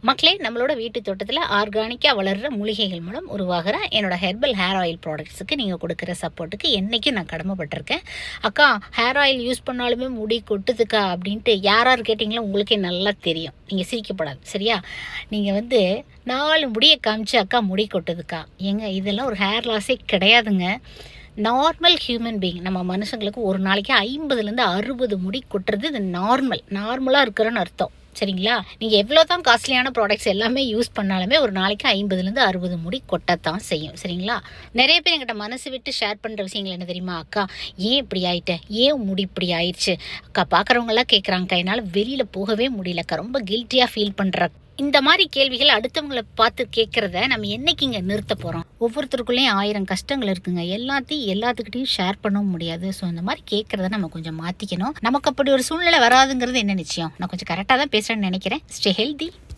மக்களே, நம்மளோட வீட்டு தோட்டத்தில் ஆர்கானிக்காக வளர்கிற மூலிகைகள் மூலம் உருவாகிற என்னோட ஹெர்பல் ஹேர் ஆயில் ப்ராடக்ட்ஸுக்கு நீங்கள் கொடுக்குற சப்போர்ட்டுக்கு என்றைக்கும் நான் கடமைப்பட்டிருக்கேன். அக்கா, ஹேர் ஆயில் யூஸ் பண்ணாலுமே முடி கொட்டுதுக்கா அப்படின்ட்டு யார் கேட்டிங்களோ உங்களுக்கே நல்லா தெரியும். நீங்கள் சிரிக்கப்படாது, சரியா? நீங்கள் 4 முடியை காமிச்சு அக்கா முடி கொட்டுதுக்கா, இதெல்லாம் ஒரு ஹேர் லாஸே கிடையாதுங்க. நார்மல் ஹியூமன் பீயிங், நம்ம மனுஷங்களுக்கு ஒரு நாளைக்கு 50லேருந்து 60 முடி கொட்டுறது இது நார்மலாக இருக்கிறன்னு அர்த்தம், சரிங்களா? நீங்கள் எவ்வளோ தான் காஸ்ட்லியான ப்ராடக்ட்ஸ் எல்லாமே யூஸ் பண்ணாலுமே ஒரு நாளைக்கு 50லேருந்து 60 முடி கொட்டத்தான் செய்யும், சரிங்களா? நிறைய பேர் என்கிட்ட மனசு விட்டு ஷேர் பண்ணுற விஷயங்கள் என்ன தெரியுமா? அக்கா, ஏன் இப்படி ஆயிட்டேன், ஏன் முடி இப்படி ஆயிடுச்சு அக்கா, பார்க்குறவங்களாம் கேட்குறாங்கக்கா, என்னால் வெளியில் போகவே முடியலக்கா, ரொம்ப கில்ட்டியாக ஃபீல் பண்ணுற இந்த மாதிரி கேள்விகள் அடுத்தவங்களை பார்த்து கேட்குறத நம்ம என்னைக்கு இங்கே நிறுத்த போகிறோம்? ஒவ்வொருத்தருக்குள்ளேயும் 1000 கஷ்டங்கள் இருக்குங்க. எல்லாத்துக்கிட்டையும் ஷேர் பண்ணவும் முடியாது. ஸோ இந்த மாதிரி கேட்குறத நம்ம கொஞ்சம் மாற்றிக்கணும். நமக்கு அப்படி ஒரு சூழ்நிலை வராதுங்கிறது என்ன நிச்சயம்? நான் கொஞ்சம் கரெக்டாக தான் பேசுகிறேன்னு நினைக்கிறேன். Stay healthy.